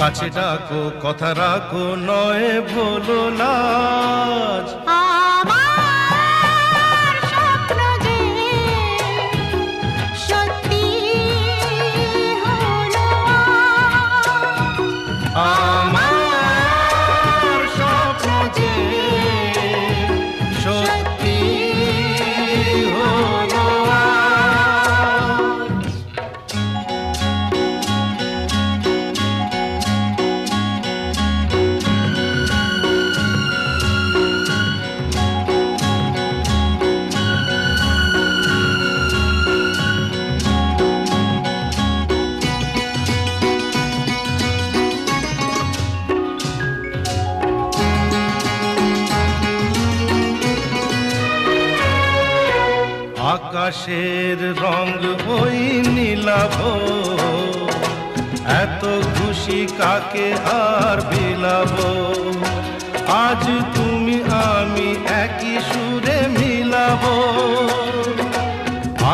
কাছে ডাকো কথা রাখো নয় ভোলো লাজ আমার স্বপ্ন যে সত্যি হলো আমার স্বপ্ন যে আকাশের রং ওই নীলাভ, এত খুশি কাকে আর বিলাব। আজ তুমি আমি একই সুরে মিলাব।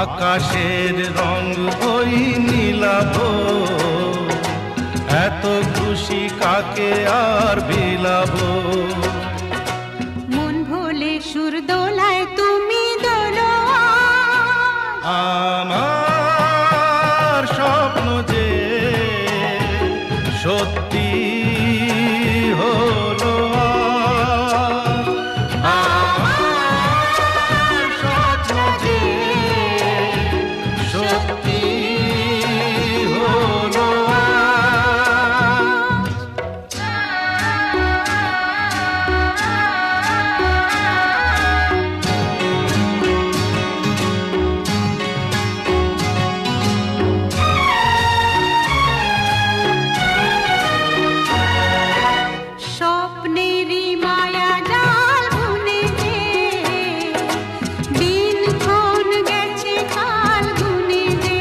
আকাশের রং ওই নীলাভ, এত খুশি কাকে আর বিলাব। মন ভোলে সুর দোলায় তুমি দোলো আমার স্বপ্ন যে সত্যি হলো আজ। আমার স্বপ্ন যে সত্যি হলো আজ। স্বপ্নেরই মায়া জাল বুনে যে দিনক্ষণ গেছে কাল গুনে যে।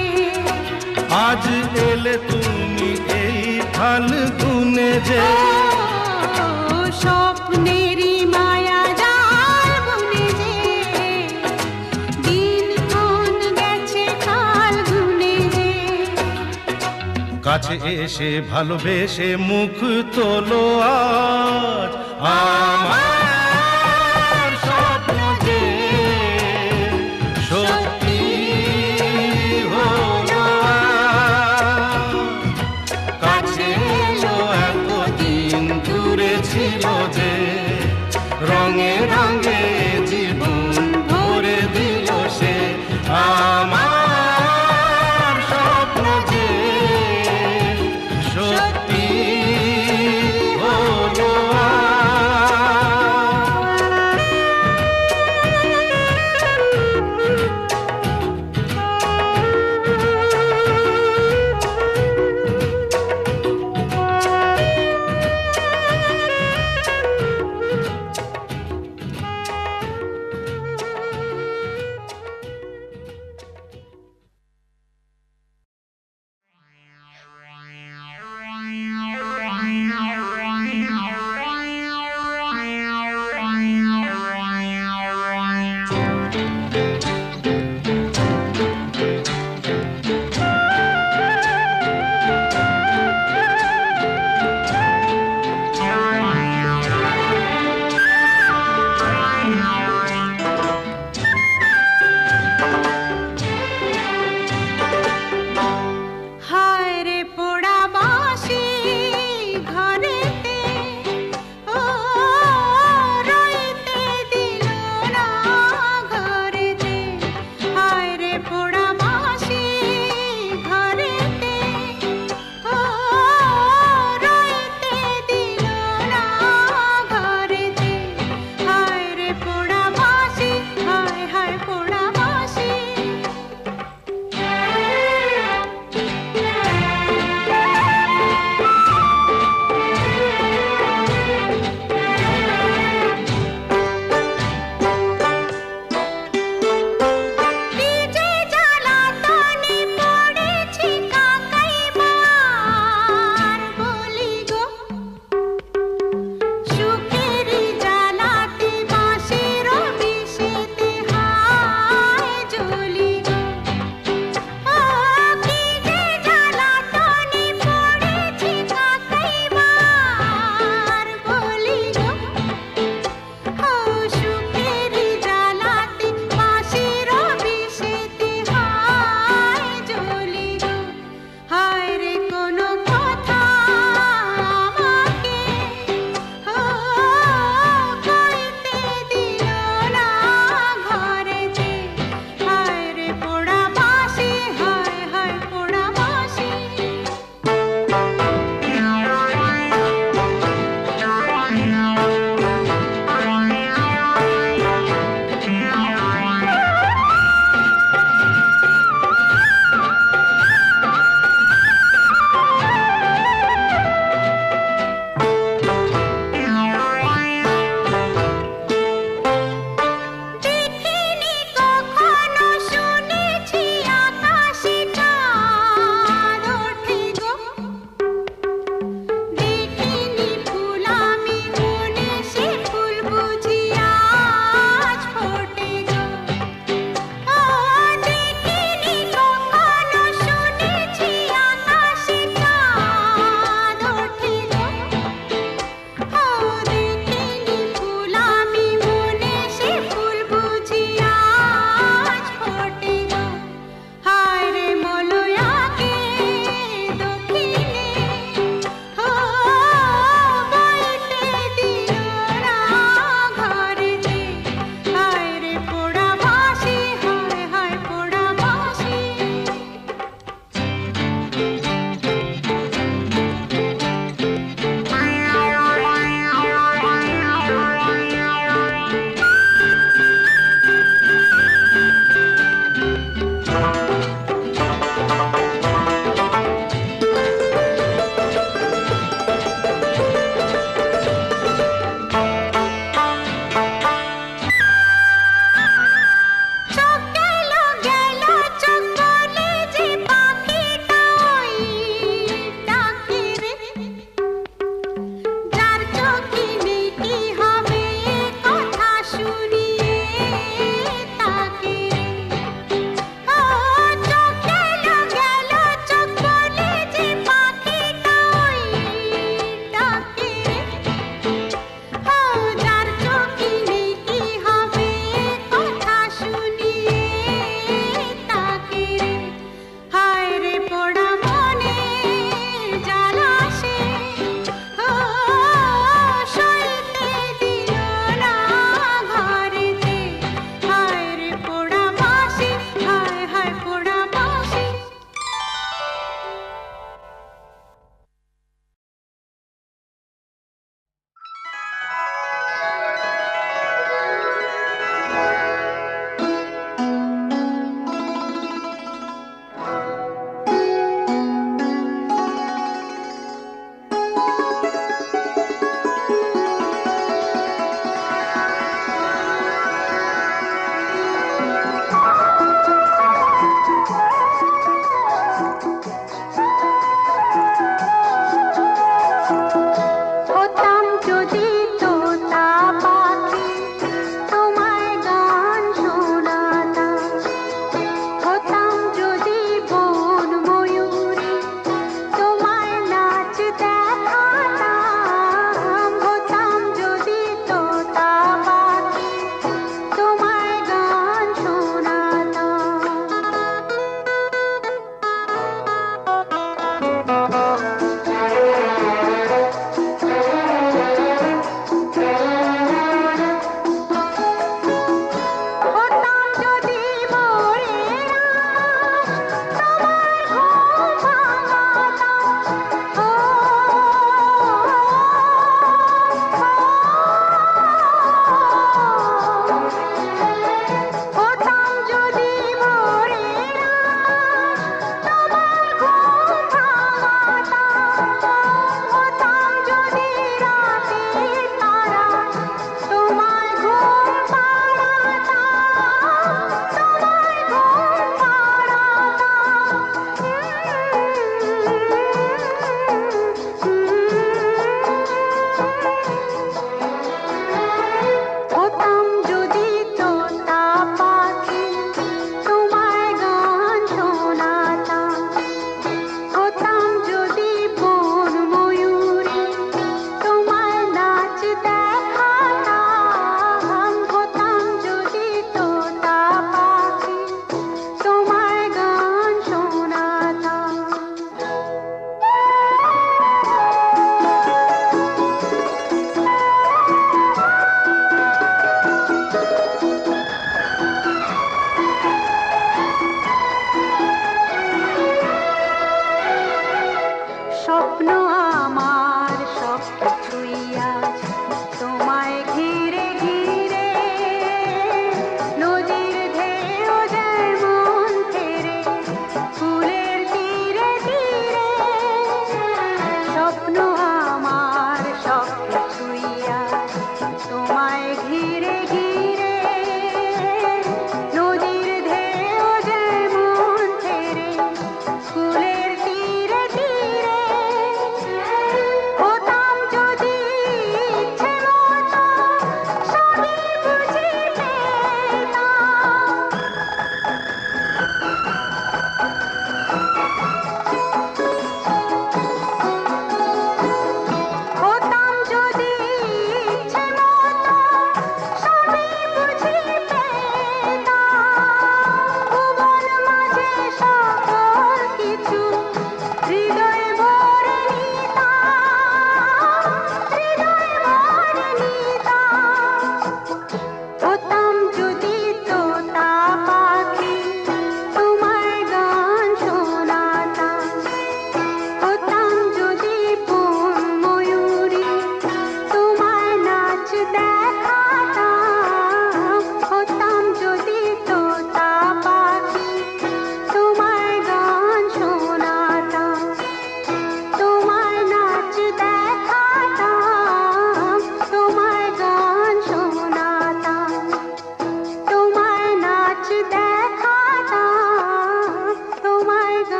আজ এলে তুমি এই ফাল্গুনে যে, ও স্বপ্নেরই মায়া জাল বুনে যে দিনক্ষণ গেছে কাল গুনে যে। কাছে এসে ভালোবেসে মুখ তোলো আজ। আমার স্বপ্ন যে সত্যি হলো আজ। কাছে এলো এতদিন দূরে ছিল যে, রঙে রঙে জীবন ভরে দিল সে। আমার স্বপ্ন যে সত্যি হলো আজ।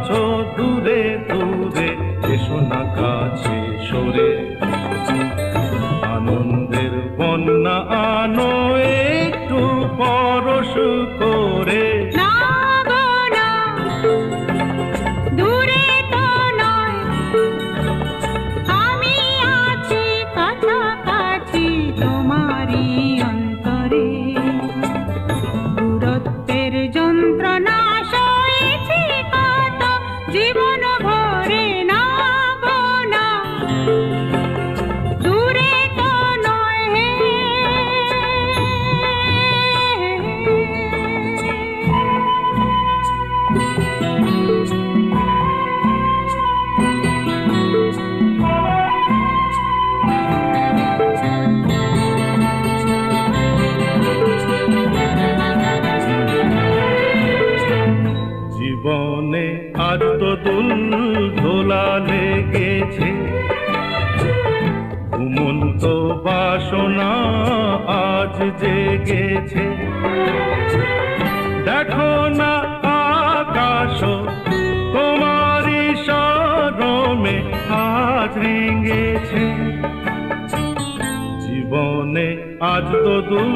আছো দূরে দূরে এসো না কাছে সরে আনন্দের বন্যা আনো একটু পরশ করে না গো না, দূরে তো নয়, আমি আছি কাছাকাছি তোমারই অন্তরে। দূরত্বের যন্ত্রণা সয়েছি কত জীবন ভরে। না গো না, দূরে তো নয় হে। জীবনে আজ তো দুল দোলা লেগেছে ঘুমন্ত বাসনা আজ জেগেছে দেখো না আকাশ তোমারই শরমে আজ রেঙেছে জীবনে আজ তো দুল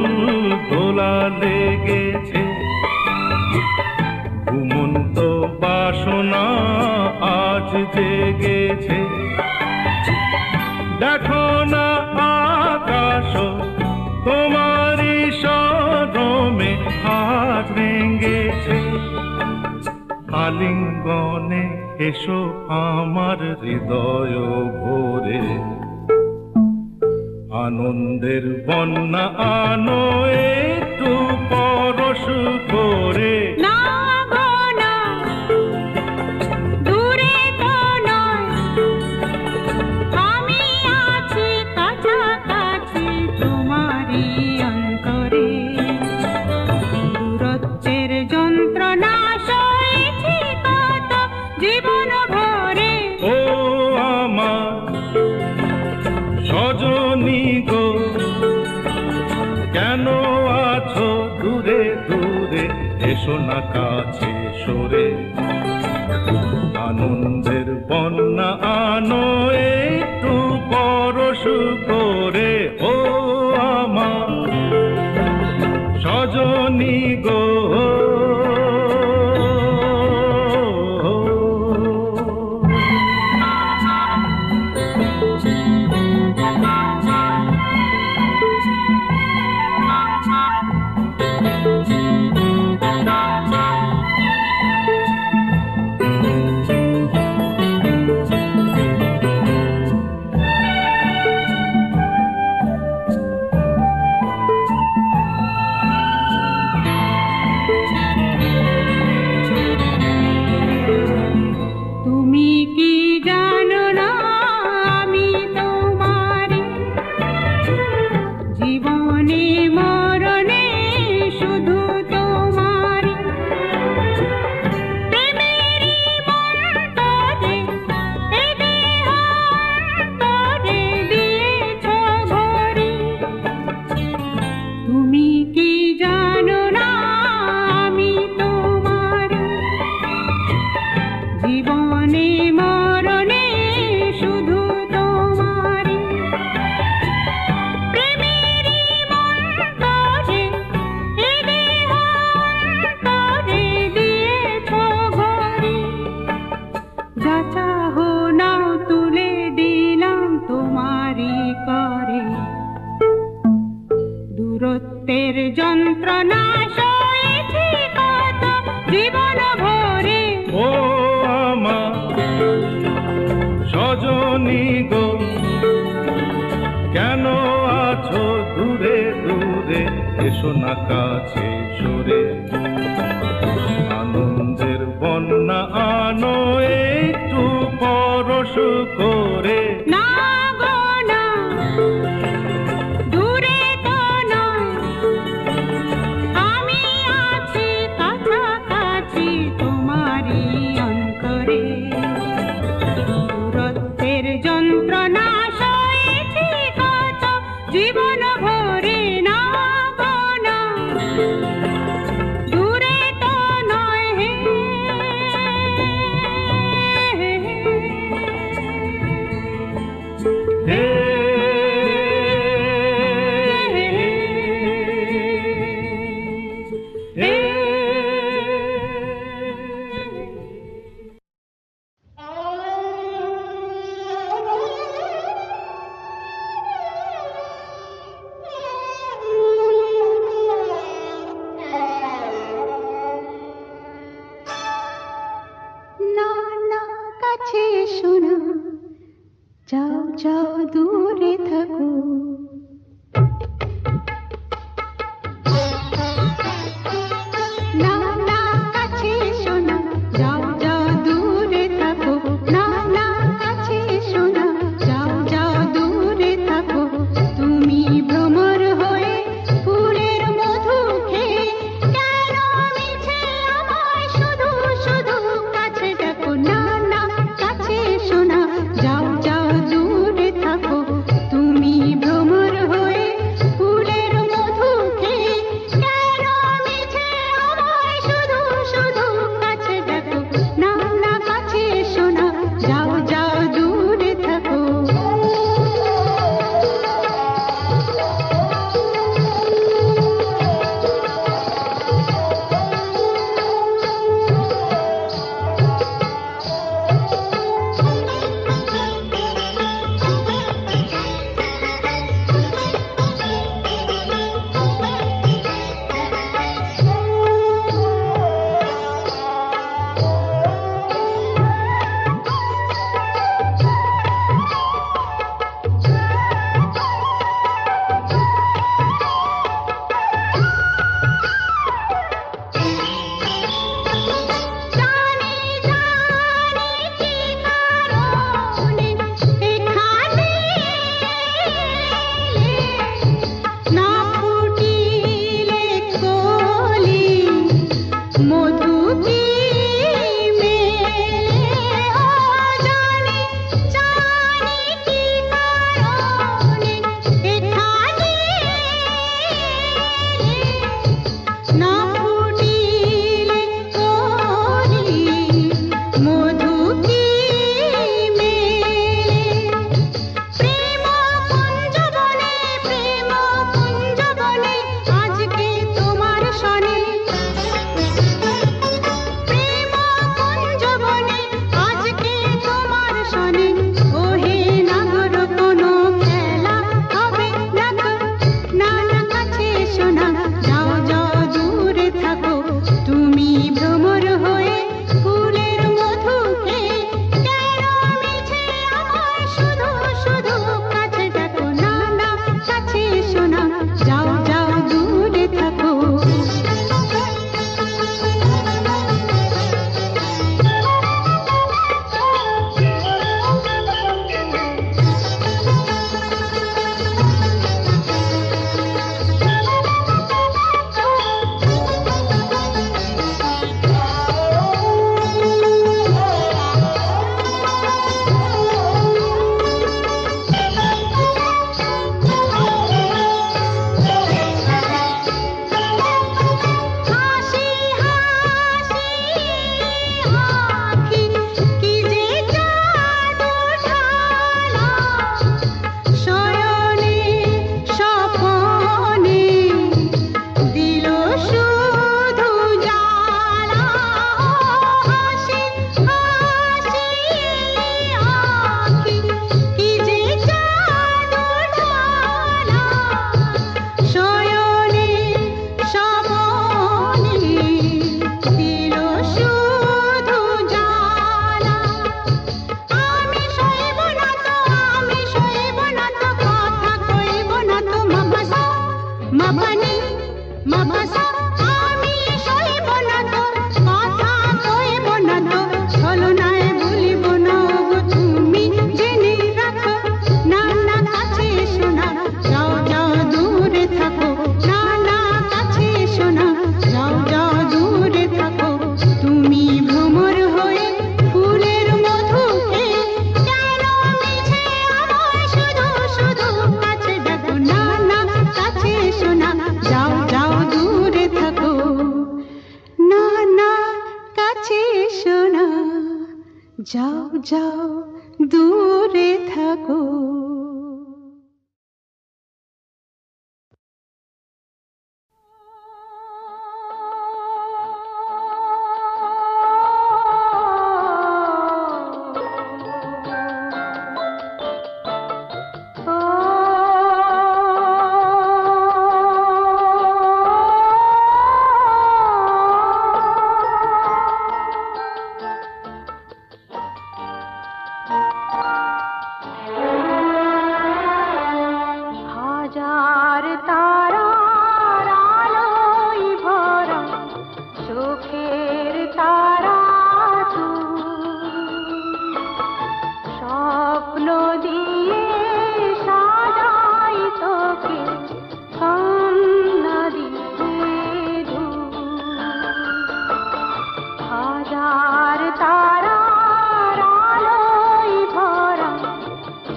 দোলা লেগেছে ঘুমন্ত বাসনা আজ জেগেছে দেখো না আকাশ তোমারই শরমে আজ রেঙেছে আলিঙ্গনে এসো আমার হৃদয় ভরে আনন্দের বন্যা আনো একটু পরশ করে না গো না, দূরে তো নয়, আমি আছি কাছাকাছি তোমারই অন্তরে। দূরত্বের যন্ত্রণা সয়েছি কত জীবন ভরে। ও আমার সজনী গো কেন আছো দূরে দূরে এসো না কাছে সরে আনন্দের বন্যা আনো একটু পরশ করে ও আমার সজনী গো তুমি কি জানো না আমি তোমারি জীবনে মরণে শুধু তোমারি প্রেমেরই মন্তরে এ দেহ অন্তরে দিয়েছ ভরে। তুমি কি জানো না আমি তোমারি জীবনে মরণে শুধু তোমারি প্রেমেরই মন্তরে এ দেহ অন্তরে দিয়েছ ঘরে। যা চাহো নাও তুলে দিলাম তোমারই করে। দূরত্বের যন্ত্রণা সয়েছি কত জীবন ভরে। ও আমার সজনী গো কেন আছো দূরে দূরে এসো না কাছে সরে আনন্দের বন্যা আনো একটু পরশ করে না গো না, দূরে তো নয়, আমি আছি কাছাকাছি তোমারই অন্তরে। দূরত্বের যন্ত্রণা সয়েছি কত জীবন ভরে। না গো না, দূরে তো নয় হে। যাও দূরে থাকো। না না কাছে এসো না, যাও যাও দূরে থাকো। না না কাছে এসো না, যাও যাও দূরে থাকো। তুমি ভ্রমর হয়ে ফুলের মধু খেয়ে কেন মিছে আমায় শুধু শুধু কাছে ডাকো। না না কাছে এসো না, যাও যাও দূরে থাকো। তুমি ভ্রমর হয়ে ফুলের মধু খেয়ে কেন মিছে আমায় শুধু শুধু কাছে ডাকো। না না কাছে এসো না, যাও যাও দূরে থাকো। জানি জানি কি কারণে এখানে না ফুটিলে কলি মধু কি মেলে। ও জানি জানি কি কারণে এখানে না ফুটিলে কলি মধু কি মেলে। প্রেম কুঞ্জবনে প্রেম কুঞ্জবনে আজকে তোমার সনে। প্রেম কুঞ্জবনে আজকে তোমার সনে। ওহে নাগর কোনো খেলা হবে না তো। না না কাছে এসো না, যাও যাও দূরে থাকো। তুমি ভ্রমর হয়ে ফুলের মধু খেয়ে কেন মিছে আমায় শুধু শুধু কাছে ডাকো। না না কাছে এসো না, যাও যাও দূরে থাকো। হাসি হাসি আঁখি কি যে জাদু ঢালা, শয়নে স্বপনে দিল শুধু জ্বালা। হাসি হাসি আঁখি কি যে জাদু ঢালা, শয়নে স্বপনে দিল শুধু জ্বালা। আমি সইব না তো, আমি সইব না তো, কথা কইব না তো। মাপাসা মাপানি মাপাসা আমি সইব না তো, কথা কইব না তো। ছলনায় ভুলিব না ওগো তুমি জেনে রাখো। না না কাছে এসো না, যাও যাও দূরে থাকো। না না কাছে এসো না, যাও যাও দূরে থাকো। তুমি ভ্রমর হয়ে ফুলের মধু খেয়ে কেন মিছে আমায় শুধু শুধু কাছে ডাকো। না না কাছে এসো না, যাও যাও দূরে থাকো। না না কাছে এসো না, যাও যাও দূরে থাকো। হাজার তারার আলোয় ভরা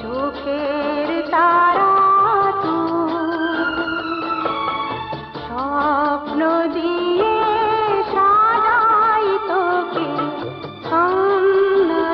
চোখের তারা স্বপ্ন দিয়ে সাজাই তোকে কান্না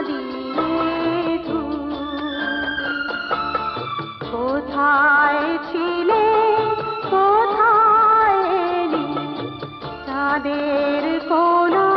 দিয়ে কোথায় ছিলে কোথায় এলি চাঁদের কোনা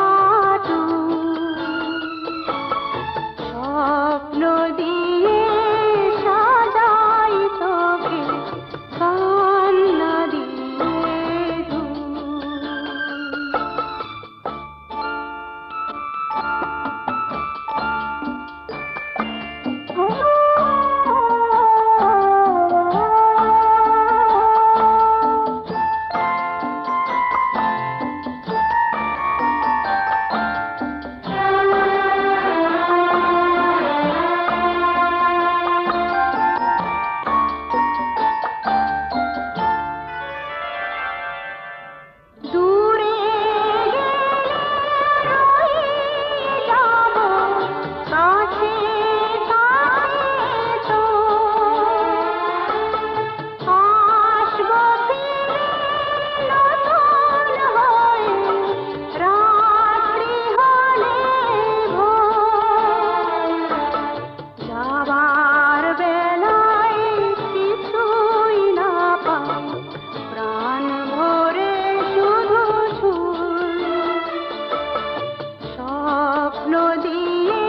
স্বপ্ন দিয়ে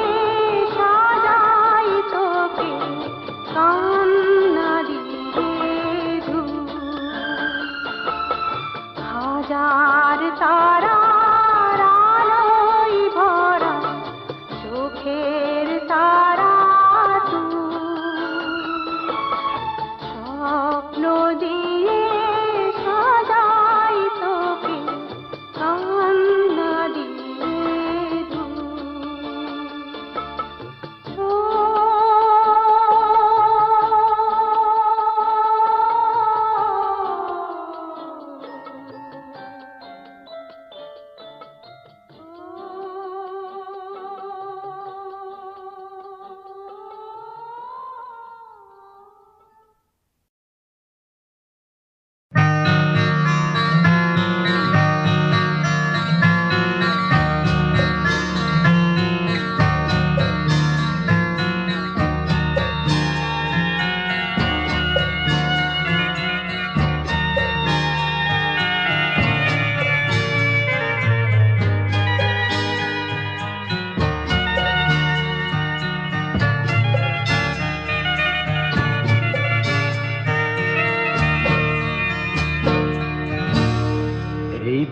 সাজাই তোকে কান্না দিয়ে হাজার তারার আলোয় ভরা চোখের তারা স্বপ্ন দিয়ে সাজাই তোকে কান্না দিয়ে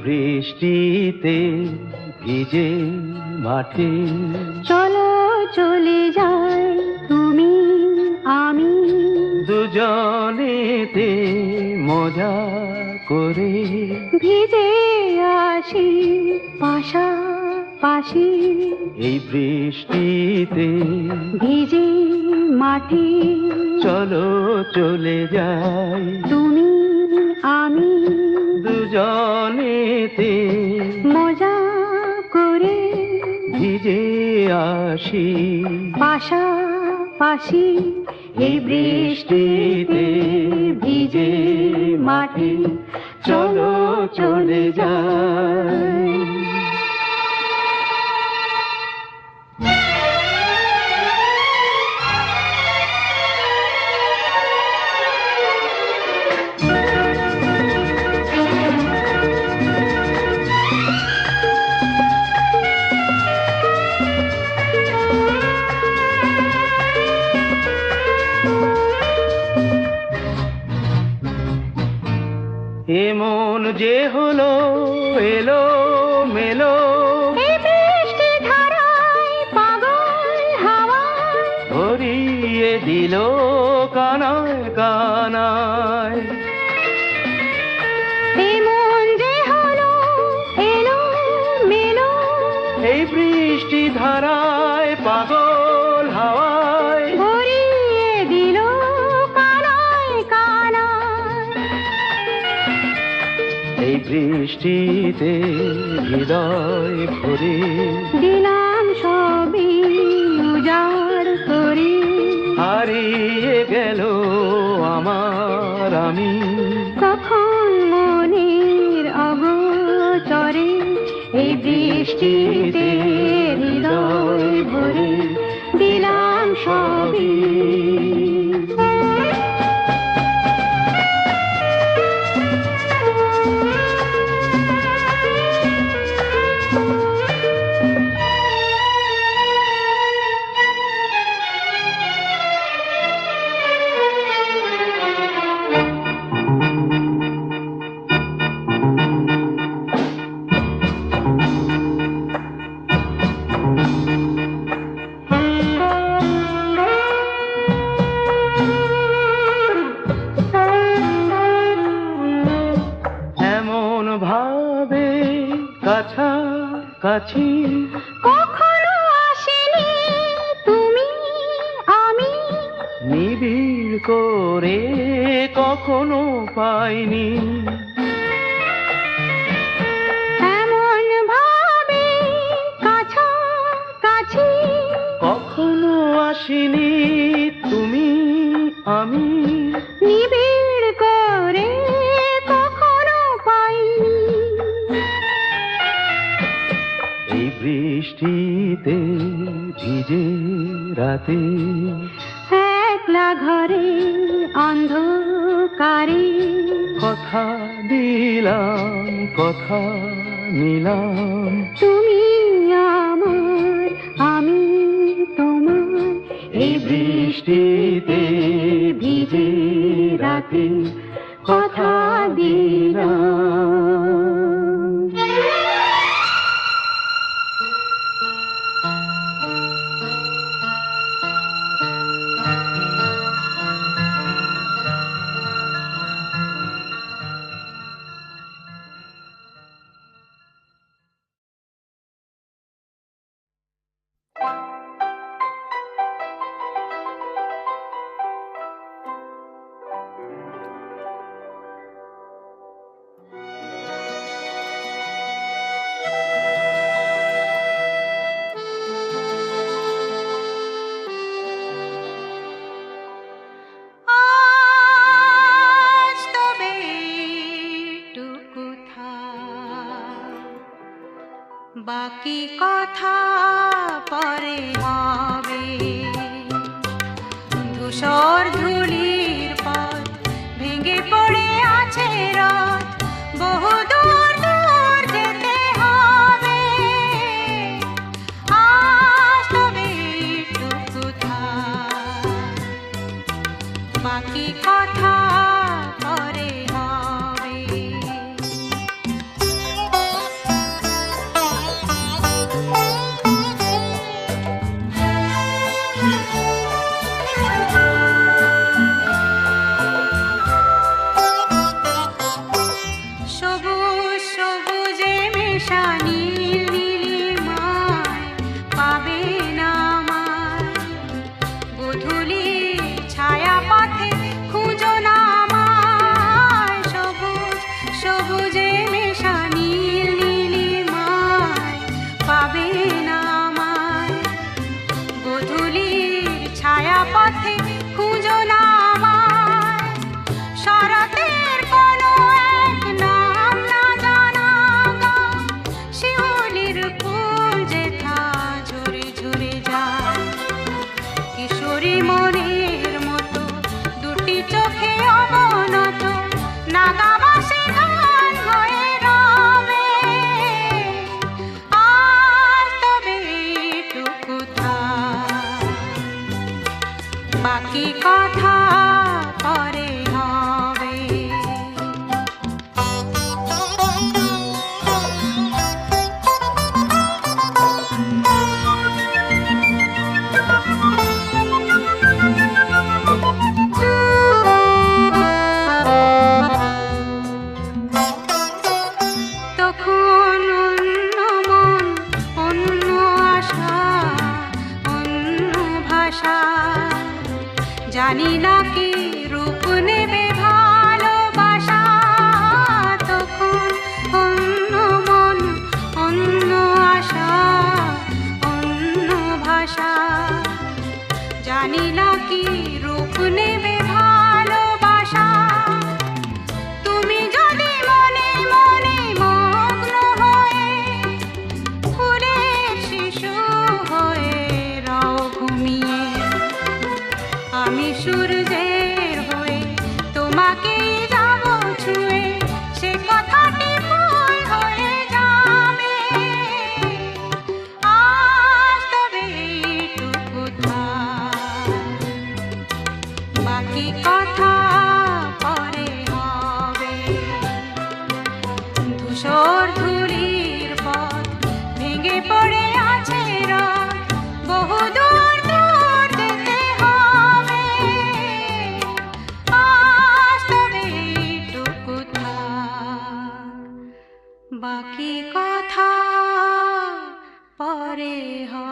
বৃষ্টিতে ভিজে মাঠে চলো চলে যাই তুমি আমি দুজনেতে মজা করে ভিজে আসি পাশাপাশি এই বৃষ্টিতে ভিজে মাঠে চলো চলে যাই তুমি আমি দুজনেতে মজা করে ভিজে আসি পাশাপাশি এই বৃষ্টিতে ভিজে মাঠে চলো চলে যাই। এমন যে হলো এলো মেলো, এই বৃষ্টি ধারায় পাগল হাওয়ায় ভরিয়ে দিল কানায় কানায়। এমন যে হলো এলো মেলো, এই বৃষ্টি ধারায় পাগল হাওয়ায় ভরিয়ে দিল কানায় কানায়। এই বৃষ্টিতে হৃদয় ভরে দিলাম সবই উজাড় করে, হারিয়ে গেল আমার আমি। কখন মনের অগোচরে এই বৃষ্টিতে হৃদয় ভরে দিলাম সবই। এমন ভাবে কাছাকাছি কখনো আসেনি তুমি আমি, নিবিড় করে কখনো পাইনি। এমন ভাবে কাছাকাছি কখনো আসিনি তুমি আমি, নিবিড় করে কখনো পাইনি। এই বৃষ্টিতে ভিজে রাতে একলা ঘরে অন্ধকারে কথা দিলাম কথা নিলাম। তুমি আমার আমি তোমার, এই বৃষ্টিতে ভিজে রাতে কথা দিলাম। আজ তবে এইটুকু থাক, বাকি কথা পরে হবে। ধূসর ধূলির পথ ভেঙে পড়ে আছে রথ, বহু দূর দূর যেতে হবে। আজ তবে এইটুকু থাক, বাকি কথা পরে হবে। সবুজ সবুজে মেশা নীল নীলিমায় পাবে না আমায়, গোধূলি ছায়া পথে খুঁজো না আমায়। কি রূপ নেবে ভালোবাসা, তখন অন্য মন, অন্য আশা, অন্য ভাষা। জানি না কি রূপ নেবে ভালোবাসা, তুমি যদি মনে মনে মগ্ন হয়ে ফুলের শিশু হয়ে রাও ঘুমিয়ে, আমি সূর্যের হয়ে তোমাকেই যাব ছুঁয়ে, সে কথাটি ভুল হয়ে যাবে। আজ তবে এইটুকু থাক, বাকি কথা পরে হবে। ধূসর ধূলির পথ ভেঙে পড়ে আছে রাত, বহু দূর দূর যেতে হবে। আজ তবে এইটুকু থাক, বাকি কথা পরে হবে।